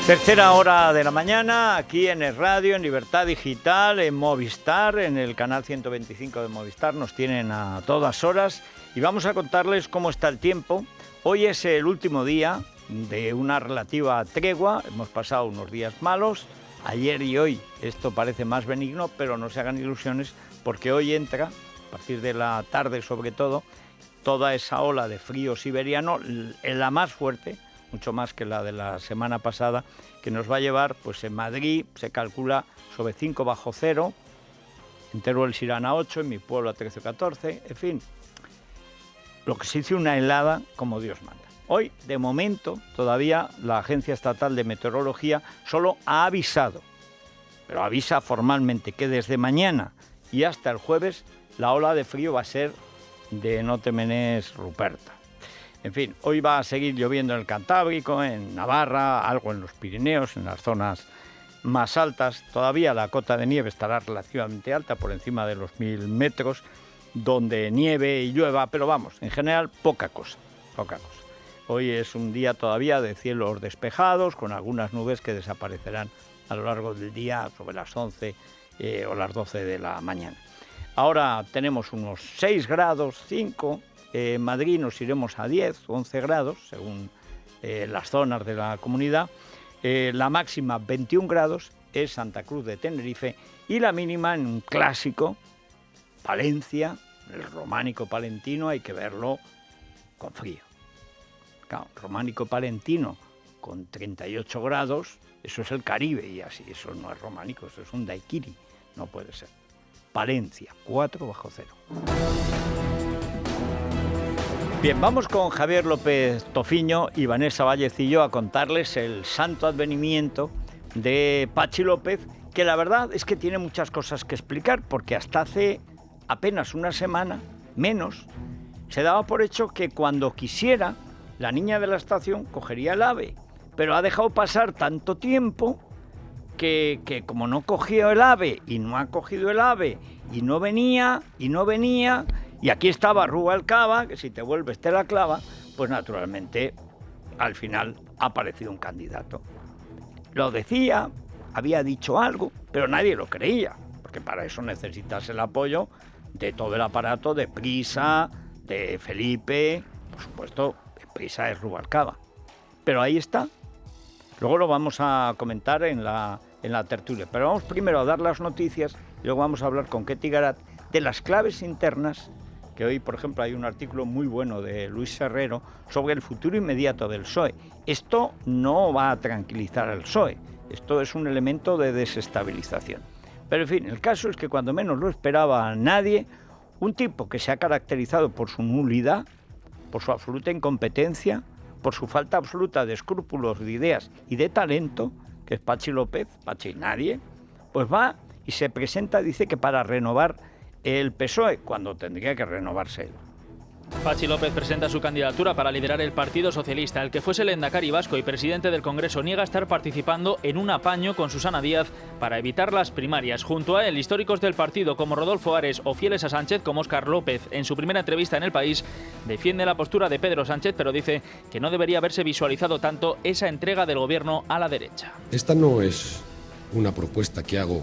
Tercera hora de la mañana, aquí en el radio, en Libertad Digital, en Movistar, en el canal 125 de Movistar. Nos tienen a todas horas y vamos a contarles cómo está el tiempo. Hoy es el último día de una relativa tregua. Hemos pasado unos días malos. Ayer y hoy esto parece más benigno, pero no se hagan ilusiones porque hoy entra, a partir de la tarde sobre todo, toda esa ola de frío siberiano, la más fuerte, mucho más que la de la semana pasada, que nos va a llevar, pues en Madrid se calcula sobre 5 bajo cero, en Teruel se irán a 8, en mi pueblo a 13 o 14, en fin, lo que se dice una helada como Dios manda. Hoy, de momento, todavía la Agencia Estatal de Meteorología solo ha avisado, pero avisa formalmente que desde mañana y hasta el jueves la ola de frío va a ser de no te menes Ruperta. En fin, hoy va a seguir lloviendo en el Cantábrico, en Navarra, algo en los Pirineos, en las zonas más altas. Todavía la cota de nieve estará relativamente alta, por encima de los 1000 metros, donde nieve y llueva, pero vamos, en general poca cosa. Hoy es un día todavía de cielos despejados, con algunas nubes que desaparecerán a lo largo del día, sobre las 11 o las 12 de la mañana. Ahora tenemos unos 6 grados, 5. En Madrid nos iremos a 10 o 11 grados, según las zonas de la comunidad. La máxima 21 grados es Santa Cruz de Tenerife y la mínima en un clásico, Palencia, el románico palentino, hay que verlo con frío. Claro, románico palentino con 38 grados, eso es el Caribe y así, eso no es románico, eso es un daiquiri, no puede ser. Palencia, 4 bajo cero. Bien, vamos con Javier López Tofiño y Vanessa Vallecillo a contarles el santo advenimiento de Pachi López, que la verdad es que tiene muchas cosas que explicar, porque hasta hace apenas una semana, menos, se daba por hecho que cuando quisiera, la niña de la estación cogería el AVE, pero ha dejado pasar tanto tiempo que como no cogió el AVE y no ha cogido el AVE y no venía, y aquí estaba Rubalcaba, que si te vuelves te la clava, pues naturalmente al final ha aparecido un candidato. Lo decía, había dicho algo, pero nadie lo creía, porque para eso necesitas el apoyo de todo el aparato de Prisa, de Felipe, por supuesto, Prisa es Rubalcaba. Pero ahí está. Luego lo vamos a comentar en la tertulia. Pero vamos primero a dar las noticias y luego vamos a hablar con Ketty Garat de las claves internas, que hoy, por ejemplo, hay un artículo muy bueno de Luis Herrero sobre el futuro inmediato del PSOE. Esto no va a tranquilizar al PSOE, esto es un elemento de desestabilización. Pero, en fin, el caso es que cuando menos lo esperaba nadie, un tipo que se ha caracterizado por su nulidad, por su absoluta incompetencia, por su falta absoluta de escrúpulos, de ideas y de talento, que es Pachi López, Pachi nadie, pues va y se presenta, dice que para renovar el PSOE, cuando tendría que renovarse él. Pachi López presenta su candidatura para liderar el Partido Socialista. El que fuese lehendakari vasco y presidente del Congreso niega estar participando en un apaño con Susana Díaz para evitar las primarias. Junto a él, históricos del partido como Rodolfo Ares o fieles a Sánchez como Óscar López. En su primera entrevista en El País, defiende la postura de Pedro Sánchez, pero dice que no debería haberse visualizado tanto esa entrega del gobierno a la derecha. Esta no es una propuesta que hago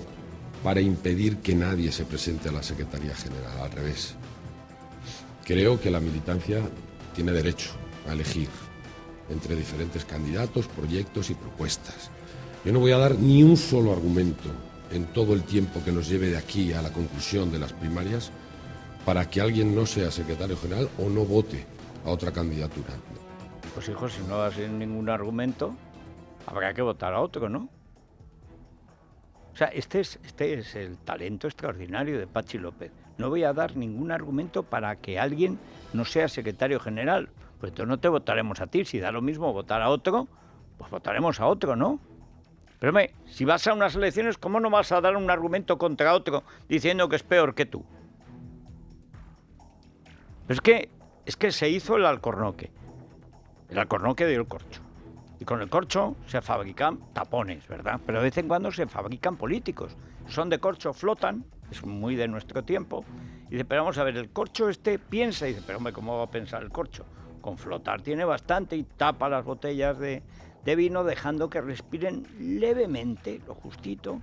para impedir que nadie se presente a la Secretaría General, al revés. Creo que la militancia tiene derecho a elegir entre diferentes candidatos, proyectos y propuestas. Yo no voy a dar ni un solo argumento en todo el tiempo que nos lleve de aquí a la conclusión de las primarias para que alguien no sea secretario general o no vote a otra candidatura. Pues hijo, si no das ningún argumento, habrá que votar a otro, ¿no? O sea, este es el talento extraordinario de Pachi López. No voy a dar ningún argumento para que alguien no sea secretario general. Pues entonces no te votaremos a ti. Si da lo mismo votar a otro, pues votaremos a otro, ¿no? Pero hombre, si vas a unas elecciones, ¿cómo no vas a dar un argumento contra otro diciendo que es peor que tú? Es que se hizo el alcornoque. El alcornoque dio el corcho. Y con el corcho se fabrican tapones, ¿verdad? Pero de vez en cuando se fabrican políticos. Son de corcho, flotan, es muy de nuestro tiempo. Y dice, pero vamos a ver, el corcho piensa. Y dice, pero hombre, ¿cómo va a pensar el corcho? Con flotar tiene bastante y tapa las botellas de de vino, dejando que respiren levemente, lo justito.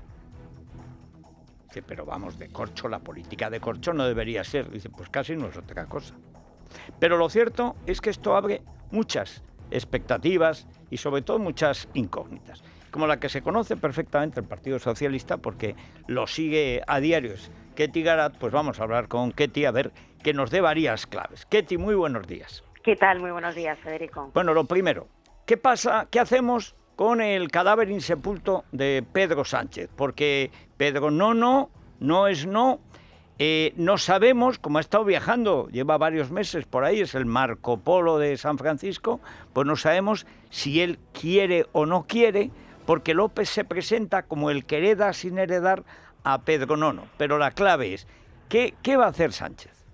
Dice, pero vamos, de corcho, la política de corcho no debería ser. Dice, pues casi no es otra cosa. Pero lo cierto es que esto abre muchas expectativas y sobre todo muchas incógnitas, como la que se conoce perfectamente el Partido Socialista porque lo sigue a diario. Ketty Garat, pues vamos a hablar con Ketty a ver que nos dé varias claves. Ketty, muy buenos días. ¿Qué tal? Muy buenos días, Federico. Bueno, lo primero, ¿qué pasa? ¿Qué hacemos con el cadáver insepulto de Pedro Sánchez? Porque Pedro no es no. No sabemos, como ha estado viajando, lleva varios meses por ahí, es el Marco Polo de San Francisco, pues no sabemos si él quiere o no quiere, porque López se presenta como el que hereda sin heredar a Pedro Nono. Pero la clave es, ¿qué va a hacer Sánchez?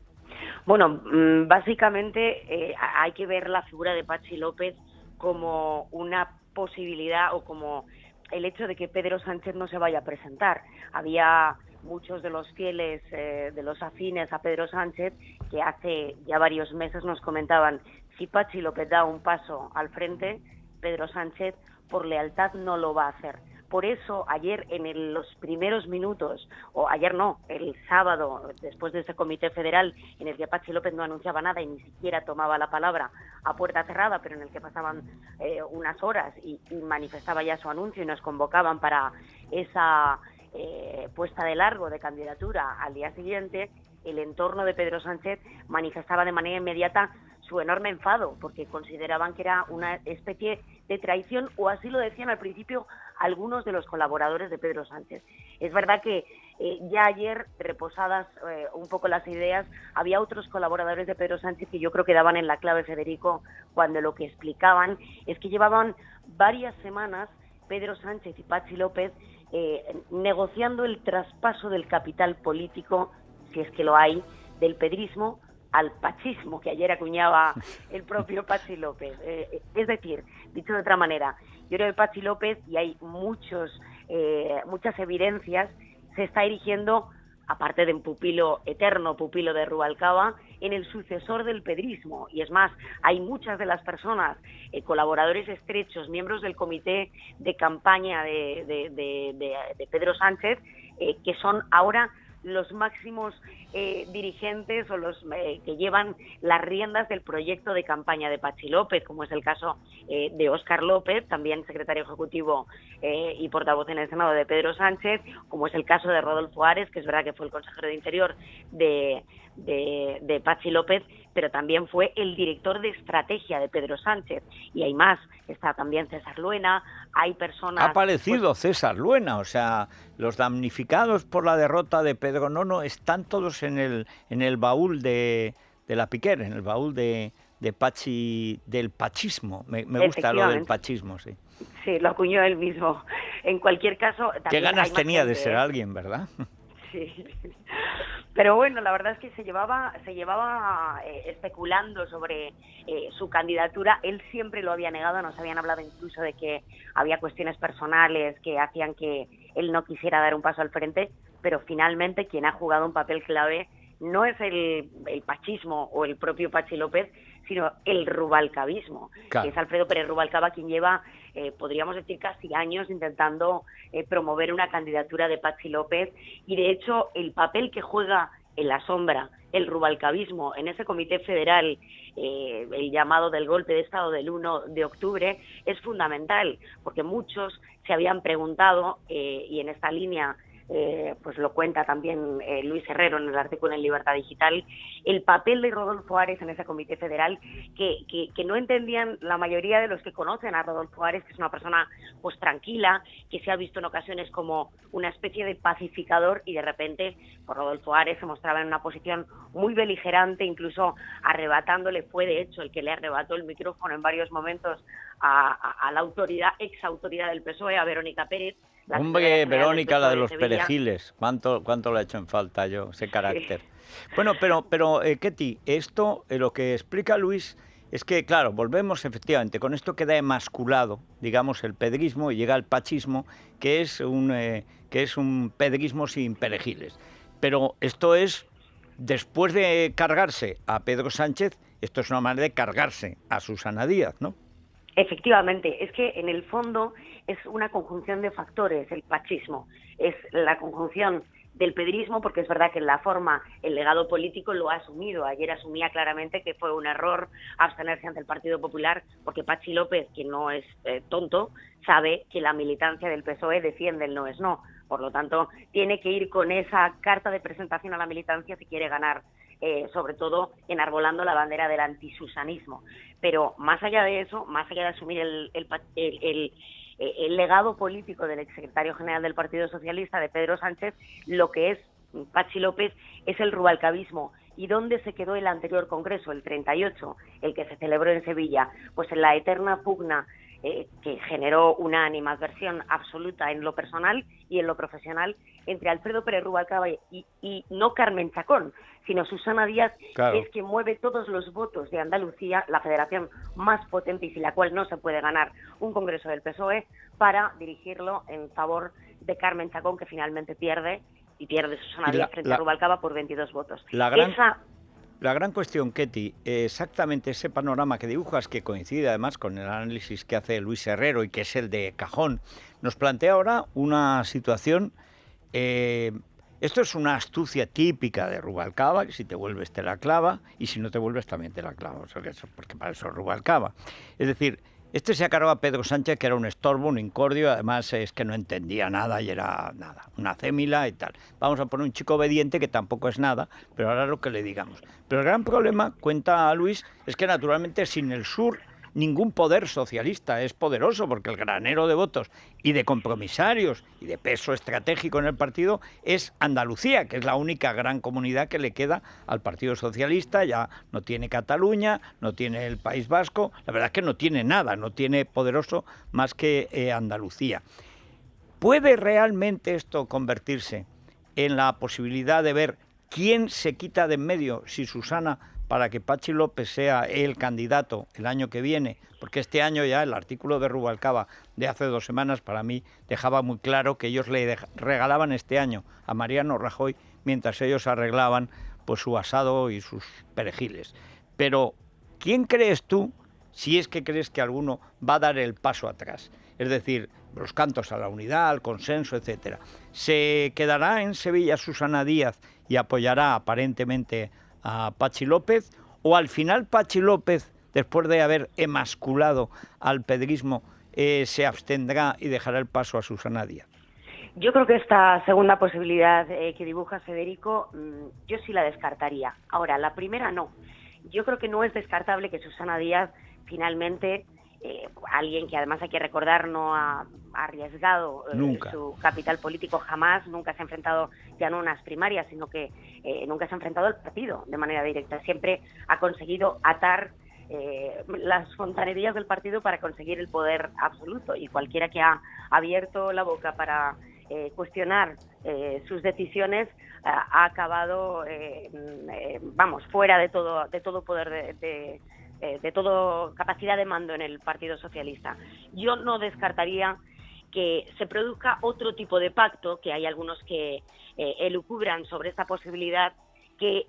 Bueno, básicamente hay que ver la figura de Patxi López como una posibilidad o como el hecho de que Pedro Sánchez no se vaya a presentar. Había muchos de los fieles, de los afines a Pedro Sánchez, que hace ya varios meses nos comentaban, si Patxi López da un paso al frente, Pedro Sánchez por lealtad no lo va a hacer. Por eso ayer los primeros minutos, o ayer no, el sábado, después de ese comité federal en el que Patxi López no anunciaba nada y ni siquiera tomaba la palabra a puerta cerrada, pero en el que pasaban unas horas y manifestaba ya su anuncio y nos convocaban para esa puesta de largo de candidatura al día siguiente, el entorno de Pedro Sánchez manifestaba de manera inmediata su enorme enfado, porque consideraban que era una especie de traición, o así lo decían al principio algunos de los colaboradores de Pedro Sánchez. Es verdad que ya ayer, reposadas un poco las ideas, había otros colaboradores de Pedro Sánchez que yo creo que daban en la clave, Federico, cuando lo que explicaban es que llevaban varias semanas Pedro Sánchez y Patxi López negociando el traspaso del capital político, si es que lo hay, del pedrismo al pachismo, que ayer acuñaba el propio Patxi López. Es decir, dicho de otra manera, yo creo que Patxi López, y hay muchas evidencias, se está erigiendo, aparte de un pupilo eterno, pupilo de Rubalcaba, en el sucesor del pedrismo. Y es más, hay muchas de las personas, colaboradores estrechos, miembros del comité de campaña de Pedro Sánchez, que son ahora los máximos dirigentes o los que llevan las riendas del proyecto de campaña de Patxi López, como es el caso de Óscar López, también secretario ejecutivo y portavoz en el Senado de Pedro Sánchez, como es el caso de Rodolfo Ares, que es verdad que fue el consejero de Interior de Patxi López, pero también fue el director de estrategia de Pedro Sánchez. Y hay más, está también César Luena, hay personas... Ha aparecido César Luena, o sea, los damnificados por la derrota de Pedro Nono están todos en el baúl de la Piquer, en el baúl de Patxi, del pachismo. Me gusta lo del pachismo, sí. Sí, lo acuñó él mismo. En cualquier caso... Qué ganas tenía de ser alguien, ¿verdad? Sí, pero bueno, la verdad es que se llevaba especulando sobre su candidatura. Él siempre lo había negado, nos habían hablado incluso de que había cuestiones personales que hacían que él no quisiera dar un paso al frente, pero finalmente quien ha jugado un papel clave no es el pachismo o el propio Patxi López, sino el rubalcabismo, claro, que es Alfredo Pérez Rubalcaba quien lleva, podríamos decir, casi años intentando promover una candidatura de Patxi López, y de hecho el papel que juega en la sombra el rubalcabismo en ese comité federal, el llamado del golpe de Estado del 1 de octubre, es fundamental, porque muchos se habían preguntado, y en esta línea pues lo cuenta también Luis Herrero en el artículo en Libertad Digital, el papel de Rodolfo Ares en ese comité federal, que no entendían la mayoría de los que conocen a Rodolfo Ares, que es una persona pues tranquila, que se ha visto en ocasiones como una especie de pacificador, y de repente pues Rodolfo Ares se mostraba en una posición muy beligerante, incluso arrebatándole, fue de hecho el que le arrebató el micrófono en varios momentos a la autoridad, exautoridad del PSOE, a Verónica Pérez. Hombre, Verónica, la de los perejiles, ¿cuánto le ha hecho en falta yo ese carácter? Sí. Bueno, pero Ketty, esto, lo que explica Luis, es que, claro, volvemos efectivamente, con esto queda emasculado, digamos, el pedrismo, y llega el pachismo, que es un pedrismo sin perejiles. Pero esto es, después de cargarse a Pedro Sánchez, esto es una manera de cargarse a Susana Díaz, ¿no? Efectivamente, es que en el fondo es una conjunción de factores, el pachismo. Es la conjunción del pedrismo, porque es verdad que en la forma el legado político lo ha asumido. Ayer asumía claramente que fue un error abstenerse ante el Partido Popular, porque Patxi López, que no es tonto, sabe que la militancia del PSOE defiende el no es no. Por lo tanto, tiene que ir con esa carta de presentación a la militancia si quiere ganar, sobre todo enarbolando la bandera del antisusanismo. Pero más allá de eso, más allá de asumir el legado político del exsecretario general del Partido Socialista, de Pedro Sánchez, lo que es Patxi López es el rubalcabismo. ¿Y dónde se quedó el anterior congreso, el 38, el que se celebró en Sevilla? Pues en la eterna pugna que generó una animadversión absoluta en lo personal y en lo profesional entre Alfredo Pérez Rubalcaba y no Carmen Chacón, sino Susana Díaz, claro, que es quien mueve todos los votos de Andalucía, la federación más potente y sin la cual no se puede ganar un congreso del PSOE, para dirigirlo en favor de Carmen Chacón, que finalmente pierde, y pierde Susana Díaz frente a Rubalcaba por 22 votos. La gran cuestión, Ketty, exactamente ese panorama que dibujas, que coincide además con el análisis que hace Luis Herrero y que es el de cajón, nos plantea ahora una situación. Esto es una astucia típica de Rubalcaba, que si te vuelves te la clava, y si no te vuelves también te la clava, porque para eso es Rubalcaba. Es decir, este se acargó a Pedro Sánchez, que era un estorbo, un incordio, además es que no entendía nada y era nada, una acémila y tal. Vamos a poner un chico obediente que tampoco es nada, pero ahora lo que le digamos. Pero el gran problema, cuenta Luis, es que naturalmente sin el sur ningún poder socialista es poderoso, porque el granero de votos y de compromisarios y de peso estratégico en el partido es Andalucía, que es la única gran comunidad que le queda al Partido Socialista. Ya no tiene Cataluña, no tiene el País Vasco, la verdad es que no tiene nada, no tiene poderoso más que Andalucía. ¿Puede realmente esto convertirse en la posibilidad de ver quién se quita de en medio, si Susana, para que Patxi López sea el candidato el año que viene? Porque este año ya el artículo de Rubalcaba de hace 2 semanas para mí dejaba muy claro que ellos le regalaban este año a Mariano Rajoy mientras ellos arreglaban pues su asado y sus perejiles. Pero ¿quién crees tú, si es que crees que alguno va a dar el paso atrás? Es decir, los cantos a la unidad, al consenso, etcétera. ¿Se quedará en Sevilla Susana Díaz y apoyará aparentemente a Patxi López, o al final Patxi López, después de haber emasculado al pedrismo, se abstendrá y dejará el paso a Susana Díaz? Yo creo que esta segunda posibilidad que dibuja Federico, yo sí la descartaría. Ahora, la primera no. Yo creo que no es descartable que Susana Díaz finalmente, alguien que además hay que recordar no ha arriesgado su capital político jamás, nunca se ha enfrentado ya no a unas primarias, sino que nunca se ha enfrentado al partido de manera directa. Siempre ha conseguido atar las fontanerías del partido para conseguir el poder absoluto, y cualquiera que ha abierto la boca para cuestionar sus decisiones ha acabado fuera de todo poder de toda capacidad de mando en el Partido Socialista. Yo no descartaría que se produzca otro tipo de pacto, que hay algunos que elucubran sobre esta posibilidad, que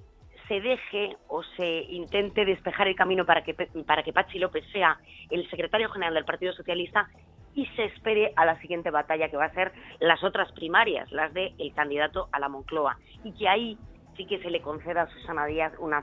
se deje o se intente despejar el camino para que Patxi López sea el secretario general del Partido Socialista, y se espere a la siguiente batalla, que va a ser las otras primarias, las del candidato a la Moncloa, y que ahí sí que se le conceda a Susana Díaz un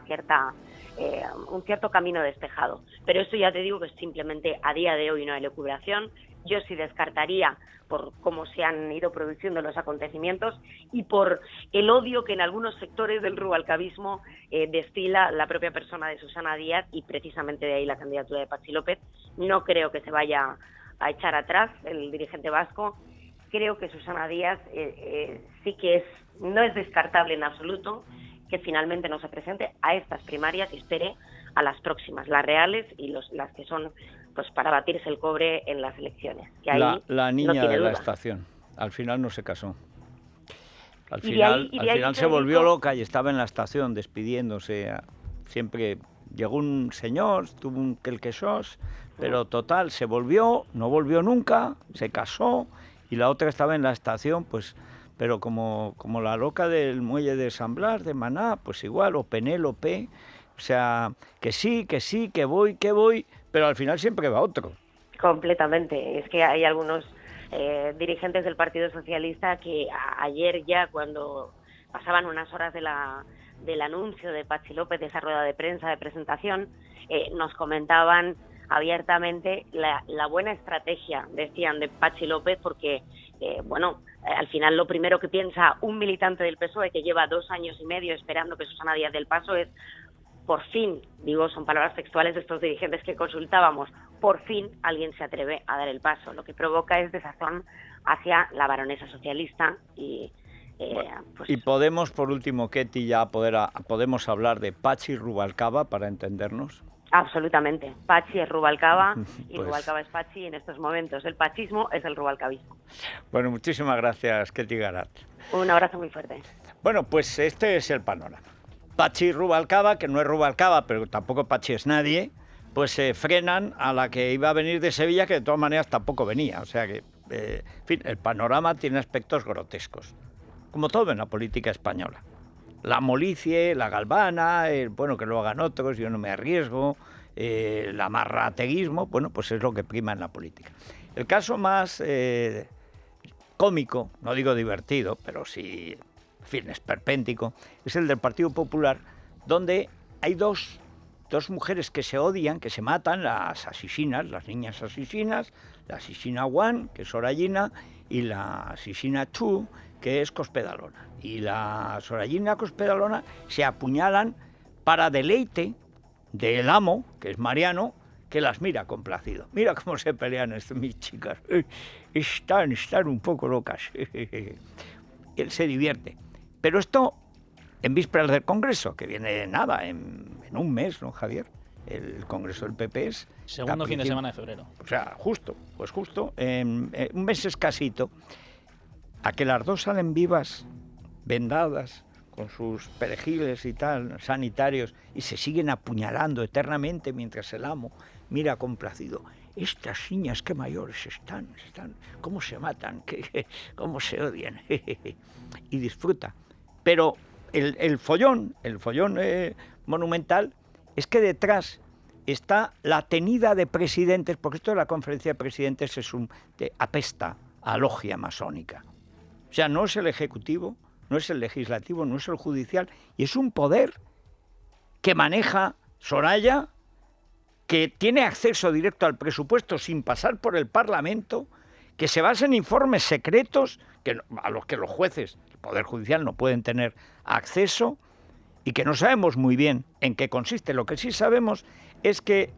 cierto camino despejado. Pero esto ya te digo que es simplemente a día de hoy una elucubración. Yo sí descartaría, por cómo se han ido produciendo los acontecimientos y por el odio que en algunos sectores del rubalcabismo destila la propia persona de Susana Díaz, y precisamente de ahí la candidatura de Patxi López. No creo que se vaya a echar atrás el dirigente vasco. Creo que Susana Díaz sí que no es descartable en absoluto que finalmente no se presente a estas primarias y espere a las próximas, las reales y las que son pues para batirse el cobre en las elecciones. Que ahí la niña no tiene de duda. la estación, al final no se casó. Al Y de final, ahí se volvió loca y estaba en la estación despidiéndose. Siempre llegó un señor, tuvo un quelquesos, pero total, se volvió, no volvió nunca, se casó, y la otra estaba en la estación, pues, pero como la loca del muelle de San Blas, de Maná, pues igual, o Penélope, o sea, que sí, que voy, pero al final siempre va otro. Completamente. Es que hay algunos dirigentes del Partido Socialista que ayer ya, cuando pasaban unas horas del anuncio de Patxi López, de esa rueda de prensa de presentación, nos comentaban abiertamente la buena estrategia, decían, de Patxi López, porque, al final lo primero que piensa un militante del PSOE que lleva 2 años y medio esperando que Susana Díaz dé el paso es: por fin, digo, son palabras textuales de estos dirigentes que consultábamos, por fin alguien se atreve a dar el paso. Lo que provoca es desazón hacia la baronesa socialista y... Y Podemos, por último, Ketty, ya podemos hablar de Patxi Rubalcaba para entendernos. Absolutamente. Patxi es Rubalcaba y Rubalcaba es Patxi, y en estos momentos el pachismo es el rubalcabismo. Bueno, muchísimas gracias, Ketty Garat. Un abrazo muy fuerte. Bueno, pues este es el panorama. Patxi Rubalcaba, que no es Rubalcaba, pero tampoco Patxi es nadie, pues se frenan a la que iba a venir de Sevilla, que de todas maneras tampoco venía. O sea que, en fin, el panorama tiene aspectos grotescos, como todo en la política española. La molicie, la galvana, que lo hagan otros, yo no me arriesgo, el amarrateguismo, pues es lo que prima en la política. El caso más cómico, no digo divertido, pero sí, en fin, esperpéntico, es el del Partido Popular, donde hay dos mujeres que se odian, que se matan, las asesinas, las niñas asesinas, la asesina 1, que es Sorayina, y la asesina 2, que es Cospedalona. Y la Sorayina Cospedalona se apuñalan para deleite del amo, que es Mariano, que las mira complacido. Mira cómo se pelean mis chicas. Están un poco locas. Él se divierte. Pero esto en vísperas del Congreso, que viene nada, en un mes, ¿no, Javier? El Congreso del PP es... Segundo fin de semana de febrero. O sea, justo, en un mes escasito, a que las dos salen vivas, vendadas, con sus perejiles y tal, sanitarios, y se siguen apuñalando eternamente mientras el amo mira complacido. Estas niñas, qué mayores están, cómo se matan, cómo se odian, y disfruta. Pero el follón monumental es que detrás está la tenida de presidentes, porque esto de la conferencia de presidentes apesta a logia masónica. O sea, no es el Ejecutivo, no es el Legislativo, no es el Judicial, y es un poder que maneja Soraya, que tiene acceso directo al presupuesto sin pasar por el Parlamento, que se basa en informes secretos a los que los jueces, el Poder Judicial, no pueden tener acceso, y que no sabemos muy bien en qué consiste. Lo que sí sabemos es que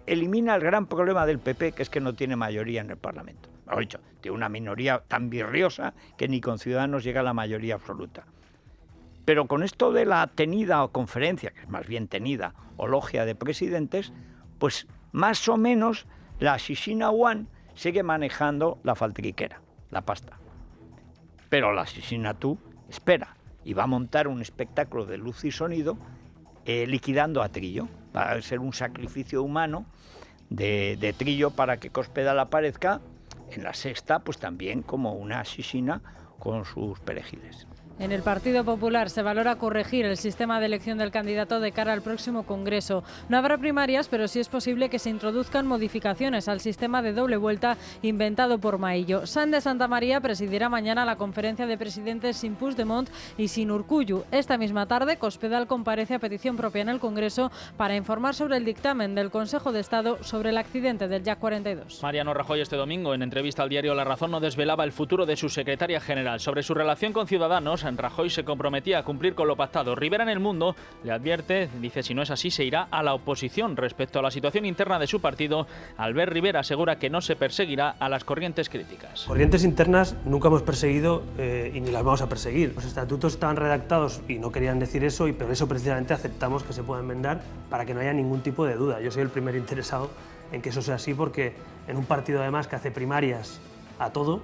elimina el gran problema del PP, que es que no tiene mayoría en el Parlamento. Lo dicho, tiene una minoría tan virriosa que ni con Ciudadanos llega a la mayoría absoluta. Pero con esto de la tenida o conferencia, que es más bien tenida, o logia de presidentes, pues más o menos la asesina 1 sigue manejando la faltriquera, la pasta. Pero la asesina 2 espera y va a montar un espectáculo de luz y sonido liquidando a Trillo. Va a ser un sacrificio humano de Trillo para que Cospedal aparezca en la sexta, pues también como una asesina con sus perejiles. En el Partido Popular se valora corregir el sistema de elección del candidato de cara al próximo Congreso. No habrá primarias, pero sí es posible que se introduzcan modificaciones al sistema de doble vuelta inventado por Maillo. San de Santamaría presidirá mañana la conferencia de presidentes sin Puigdemont y sin Urkullu. Esta misma tarde, Cospedal comparece a petición propia en el Congreso para informar sobre el dictamen del Consejo de Estado sobre el accidente del Jack 42. Mariano Rajoy este domingo, en entrevista al diario La Razón, no desvelaba el futuro de su secretaria general. Sobre su relación con Ciudadanos, Rajoy se comprometía a cumplir con lo pactado. Rivera en El Mundo le advierte, dice, si no es así se irá a la oposición. Respecto a la situación interna de su partido, Albert Rivera asegura que no se perseguirá a las corrientes críticas. Corrientes internas nunca hemos perseguido y ni las vamos a perseguir. Los estatutos estaban redactados y no querían decir eso, y por eso precisamente aceptamos que se pueda enmendar para que no haya ningún tipo de duda. Yo soy el primer interesado en que eso sea así, porque en un partido además que hace primarias a todo,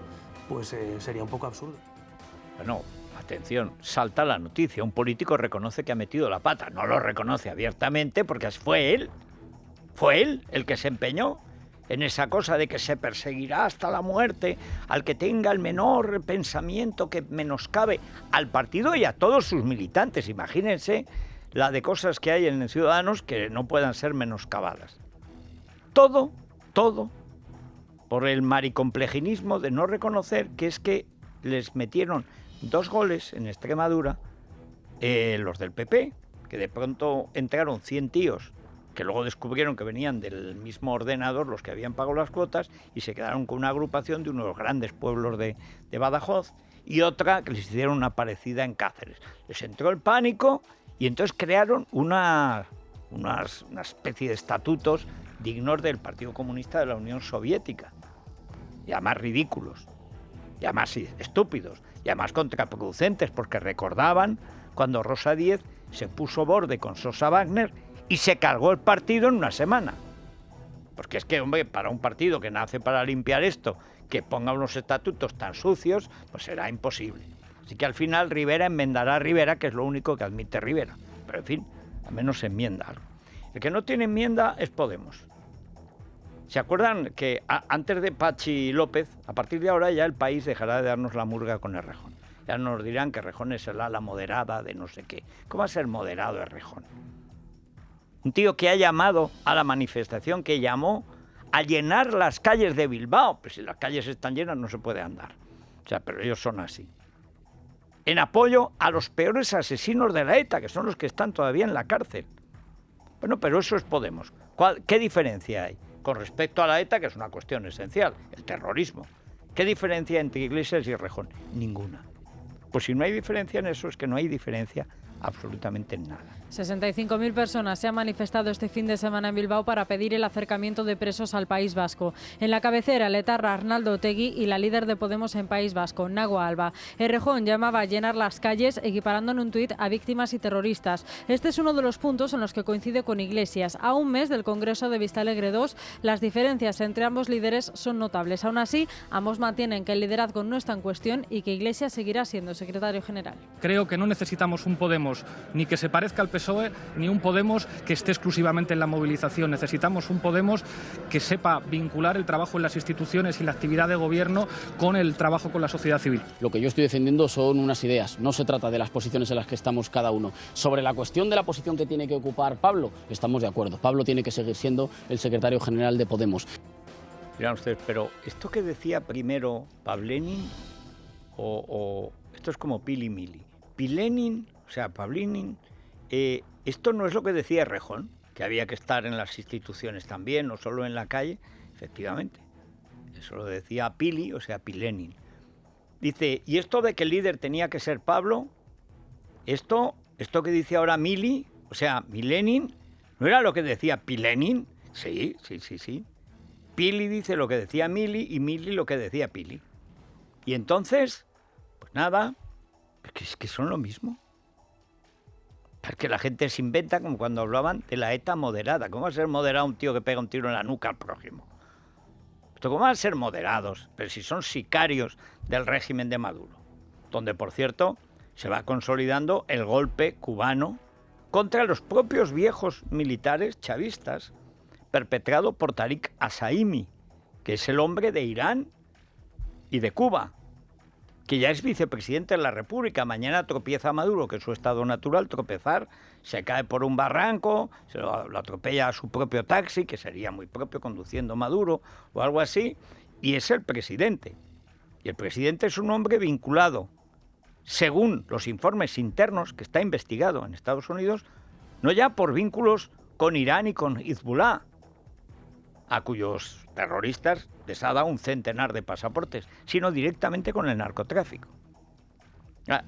pues sería un poco absurdo. Bueno, atención, salta la noticia. Un político reconoce que ha metido la pata. No lo reconoce abiertamente porque fue él el que se empeñó en esa cosa de que se perseguirá hasta la muerte al que tenga el menor pensamiento que menoscabe al partido y a todos sus militantes. Imagínense la de cosas que hay en Ciudadanos que no puedan ser menoscabadas. Todo por el maricomplejinismo de no reconocer que es que les metieron 2 goles en Extremadura los del PP, que de pronto entraron 100 tíos que luego descubrieron que venían del mismo ordenador los que habían pagado las cuotas y se quedaron con una agrupación de uno de los grandes pueblos de Badajoz y otra que les hicieron una parecida en Cáceres. Les entró el pánico y entonces crearon una especie de estatutos dignos del Partido Comunista de la Unión Soviética, y además ridículos, y además estúpidos, y además contraproducentes, porque recordaban cuando Rosa Díez se puso borde con Sosa Wagner y se cargó el partido en una semana. Porque es que, hombre, para un partido que nace para limpiar esto, que ponga unos estatutos tan sucios, pues será imposible. Así que al final Rivera enmendará a Rivera, que es lo único que admite Rivera. Pero en fin, al menos se enmienda algo. El que no tiene enmienda es Podemos. ¿Se acuerdan que antes de Patxi López, a partir de ahora ya el país dejará de darnos la murga con Errejón? Ya nos dirán que Errejón es el ala moderada de no sé qué. ¿Cómo va a ser moderado Errejón? Un tío que ha llamado a la manifestación, que llamó a llenar las calles de Bilbao. Pues si las calles están llenas no se puede andar. O sea, pero ellos son así. En apoyo a los peores asesinos de la ETA, que son los que están todavía en la cárcel. Bueno, pero eso es Podemos. ¿Qué diferencia hay con respecto a la ETA, que es una cuestión esencial, el terrorismo? ¿Qué diferencia entre Iglesias y Errejón? Ninguna. Pues si no hay diferencia en eso, es que no hay diferencia absolutamente en nada. 65.000 personas se han manifestado este fin de semana en Bilbao para pedir el acercamiento de presos al País Vasco. En la cabecera, el etarra Arnaldo Otegi y la líder de Podemos en País Vasco, Nagua Alba. Errejón llamaba a llenar las calles, equiparando en un tuit a víctimas y terroristas. Este es uno de los puntos en los que coincide con Iglesias. A un mes del Congreso de Vistalegre II, las diferencias entre ambos líderes son notables. Aún así, ambos mantienen que el liderazgo no está en cuestión y que Iglesias seguirá siendo secretario general. Creo que no necesitamos un Podemos ni que se parezca al PSOE, ni un Podemos que esté exclusivamente en la movilización. Necesitamos un Podemos que sepa vincular el trabajo en las instituciones y la actividad de gobierno con el trabajo con la sociedad civil. Lo que yo estoy defendiendo son unas ideas, no se trata de las posiciones en las que estamos cada uno. Sobre la cuestión de la posición que tiene que ocupar Pablo, estamos de acuerdo. Pablo tiene que seguir siendo el secretario general de Podemos. Mirad ustedes, pero esto que decía primero Pavlenin, o esto es como Pili-Mili. Pilenin, o sea, Pavlinin, esto no es lo que decía Errejón, que había que estar en las instituciones también, no solo en la calle. Efectivamente, eso lo decía Pili, o sea, Pilenin. Dice, y esto de que el líder tenía que ser Pablo, esto que dice ahora Mili, o sea, Milenin, ¿no era lo que decía Pilenin? Sí. Pili dice lo que decía Mili y Mili lo que decía Pili. Y entonces, pues nada, es que son lo mismo. Porque la gente se inventa, como cuando hablaban de la ETA moderada. ¿Cómo va a ser moderado un tío que pega un tiro en la nuca al prójimo? ¿Cómo van a ser moderados? Pero si son sicarios del régimen de Maduro, donde, por cierto, se va consolidando el golpe cubano contra los propios viejos militares chavistas, perpetrado por Tariq Asaimi, que es el hombre de Irán y de Cuba, que ya es vicepresidente de la República. Mañana tropieza Maduro, que es su estado natural, tropezar, se cae por un barranco, se lo atropella a su propio taxi, que sería muy propio conduciendo Maduro, o algo así, y es el presidente. Y el presidente es un hombre vinculado, según los informes internos, que está investigado en Estados Unidos, no ya por vínculos con Irán y con Hezbollah, a cuyos terroristas les ha dado un centenar de pasaportes, sino directamente con el narcotráfico.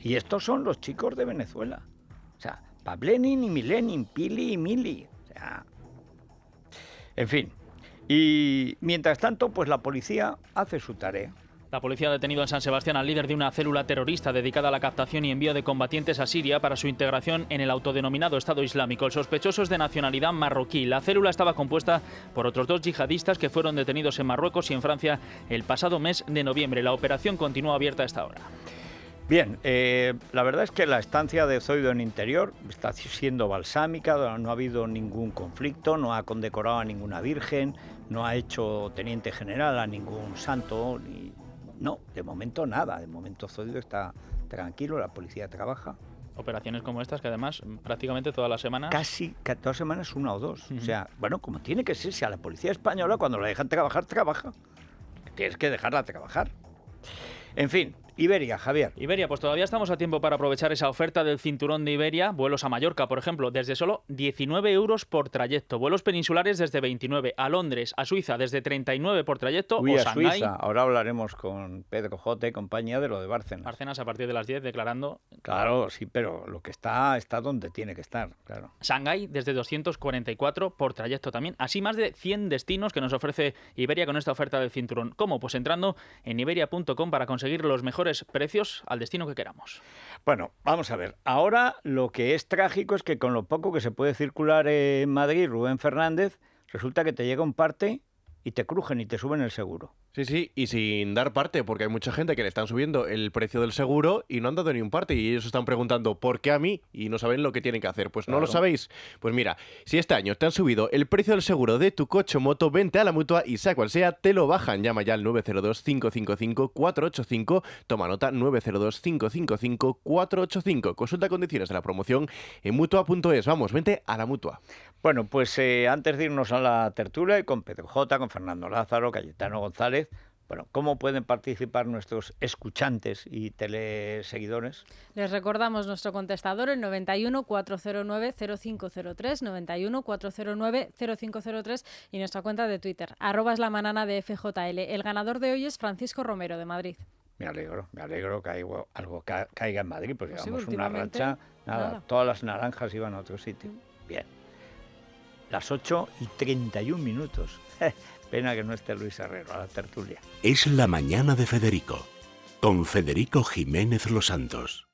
Y estos son los chicos de Venezuela. O sea, Pavlenin y Milenin, Pili y Mili. O sea, en fin. Y mientras tanto, pues la policía hace su tarea. La policía ha detenido en San Sebastián al líder de una célula terrorista dedicada a la captación y envío de combatientes a Siria para su integración en el autodenominado Estado Islámico. El sospechoso es de nacionalidad marroquí. La célula estaba compuesta por otros 2 yihadistas que fueron detenidos en Marruecos y en Francia el pasado mes de noviembre. La operación continúa abierta a esta hora. Bien, la verdad es que la estancia de Zoido en Interior está siendo balsámica, no ha habido ningún conflicto, no ha condecorado a ninguna virgen, no ha hecho teniente general a ningún santo, no, de momento nada, de momento Zoido está tranquilo, la policía trabaja. Operaciones como estas, que además prácticamente todas las semanas... Casi todas las semanas 1 o 2. O sea, bueno, como tiene que ser, si a la policía española cuando la dejan trabajar, trabaja. tienes que dejarla trabajar. En fin, Iberia, Javier. Iberia, pues todavía estamos a tiempo para aprovechar esa oferta del cinturón de Iberia. Vuelos a Mallorca, por ejemplo, desde solo 19 euros por trayecto. Vuelos peninsulares desde 29. A Londres, a Suiza, desde 39 por trayecto. Uy, o a Shanghái. Suiza. Ahora hablaremos con Pedro J. y compañía de lo de Bárcenas. Bárcenas a partir de las 10 declarando. Claro, sí, pero lo que está donde tiene que estar, claro. Shanghái desde 244 por trayecto también. Así más de 100 destinos que nos ofrece Iberia con esta oferta del cinturón. ¿Cómo? Pues entrando en iberia.com para conseguir los mejores precios al destino que queramos. Bueno, vamos a ver. Ahora lo que es trágico es que con lo poco que se puede circular en Madrid, Rubén Fernández, resulta que te llega un parte y te crujen y te suben el seguro. Sí, y sin dar parte, porque hay mucha gente que le están subiendo el precio del seguro y no han dado ni un parte, y ellos están preguntando ¿por qué a mí? Y no saben lo que tienen que hacer. Pues Claro. no lo sabéis. Pues mira, si este año te han subido el precio del seguro de tu coche o moto, vente a la Mutua y sea cual sea, te lo bajan. Llama ya al 902-555-485, toma nota, 902-555-485. Consulta condiciones de la promoción en Mutua.es. Vamos, vente a la Mutua. Bueno, pues antes de irnos a la tertulia, y con Pedro J., con Fernando Lázaro, Cayetano González, bueno, ¿cómo pueden participar nuestros escuchantes y teleseguidores? Les recordamos nuestro contestador, el 91 409 0503, 91 409 0503 y nuestra cuenta de Twitter, @lamanana de FJL. El ganador de hoy es Francisco Romero, de Madrid. Me alegro que algo caiga en Madrid, porque Pues sí, llevamos una últimamente, racha, nada. todas las naranjas iban a otro sitio. Bien. Las 8:31. Pena que no esté Luis Herrero a la tertulia. Es la mañana de Federico, con Federico Jiménez Los Santos.